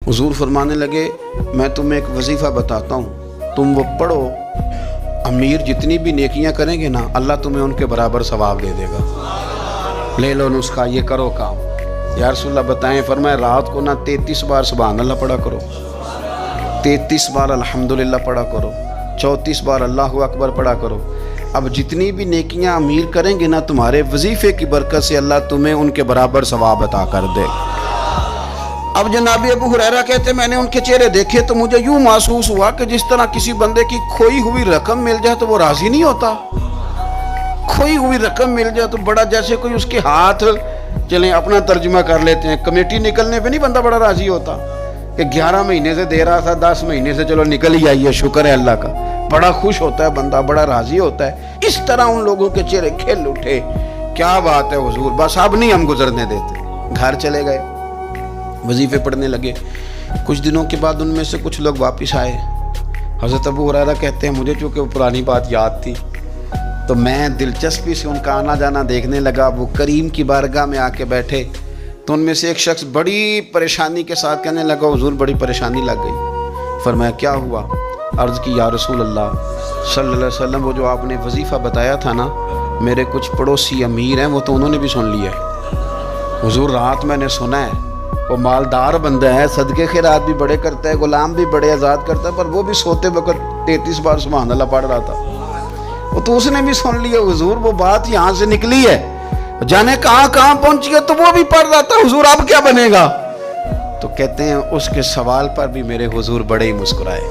हुजूर फरमाने लगे मैं तुम्हें एक वजीफ़ा बताता हूँ, तुम वो पढ़ो, अमीर जितनी भी नेकियां करेंगे ना अल्लाह तुम्हें उनके बराबर सवाब दे देगा। ले लो नुस्खा, ये करो काम। या रसूलल्लाह बताएं, फरमाए रात को ना 33 बार सुभान अल्लाह पढ़ा करो, 33 बार अल्हम्दुलिल्लाह पढ़ा करो, 34 बार अल्लाहु अकबर पढ़ा करो। अब जितनी भी नेकियां अमीर करेंगे ना तुम्हारे वजीफे की बरकत से अल्लाह तुम्हें उनके बराबर सवाब अता कर दे। अब जनाब अबू हुरैरा कहते मैंने उनके चेहरे देखे तो मुझे यूं महसूस हुआ कि जिस तरह किसी बंदे की खोई हुई रकम मिल जाए तो वो राजी नहीं होता। खोई हुई रकम मिल जाए तो बड़ा जैसे कोई उसके हाथ, चलें अपना तर्जुमा कर लेते हैं, कमेटी निकलने पे नहीं बंदा बड़ा राजी होता कि 11 महीने से दे रहा था, 10 महीने से चलो निकल ही आई है, शुक्र है अल्लाह का। बड़ा खुश होता है बंदा, बड़ा राजी होता है। इस तरह उन लोगों के चेहरे खिल उठे। क्या बात है हुजूर, बस अब नहीं हम गुजरने देते। घर चले गए, वजीफे पढ़ने लगे। कुछ दिनों के बाद उनमें से कुछ लोग वापस आए। हज़रत अबू हुरैरा कहते हैं मुझे चूँकि वो पुरानी बात याद थी तो मैं दिलचस्पी से उनका आना जाना देखने लगा। वो करीम की बारगाह में आके बैठे तो उनमें से एक शख्स बड़ी परेशानी के साथ कहने लगा हुजूर बड़ी परेशानी लग गई। फरमाया क्या हुआ? अर्ज़ की या रसूल अल्लाह सल्लल्लाहु अलैहि वसल्लम, वो जो आपने वजीफ़ा बताया था ना, मेरे कुछ पड़ोसी अमीर हैं वो तो उन्होंने भी सुन लिया है। हुजूर रात मैंने सुना है वो मालदार बंदा है, सदके खैरात भी बड़े करता है, गुलाम भी बड़े आज़ाद करता है, पर वो भी सोते वक्त 33 बार सुभान अल्लाह पढ़ रहा था। वो तो उसने भी सुन लिया हुजूर, वो बात यहाँ से निकली है, जाने कहाँ कहाँ पहुँची है, तो वो भी पढ़ रहा था हुजूर अब क्या बनेगा? तो कहते हैं उसके सवाल पर भी मेरे हुजूर बड़े ही मुस्कुराए।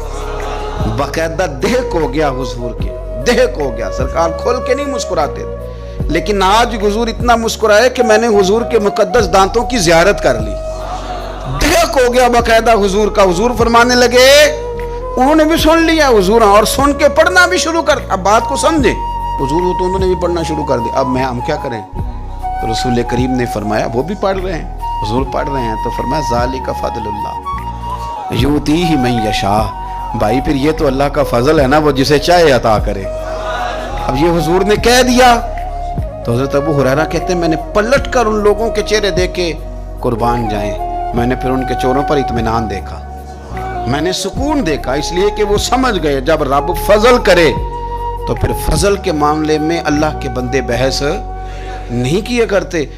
बाकायदा देह को गया हुजूर के, देह को गया। सरकार खोल के नहीं मुस्कुराते, लेकिन आज हुजूर इतना मुस्कुराए कि मैंने हुजूर के मुकद्दस दांतों की ज़ियारत कर ली। देह को गया बाकायदा हुजूर का। हुजूर फरमाने लगे उन्होंने भी सुन लिया हुजूर, और सुन के पढ़ना भी शुरू कर। अब बात को समझे हुजूर, वो तो उन्होंने भी पढ़ना शुरू कर दिया। अब हम क्या करें? तो रसूल करीम ने फरमाया वो भी पढ़ रहे हैं, हुजूर पढ़ रहे हैं, तो फरमाया ज़ालिका फ़ज़लुल्लाह युतीही मन यशा। भाई फिर ये तो अल्लाह का फजल है ना, वो जिसे चाहे अता करे। अब ये हुजूर ने कह दिया तो हज़रत अबू हुरैरा कहते हैं मैंने पलट कर उन लोगों के चेहरे देखे, कुर्बान जाएं, मैंने फिर उनके चेहरों पर इत्मीनान देखा, मैंने सुकून देखा, इसलिए कि वो समझ गए जब रब फजल करे तो फिर फजल के मामले में अल्लाह के बंदे बहस नहीं किए करते।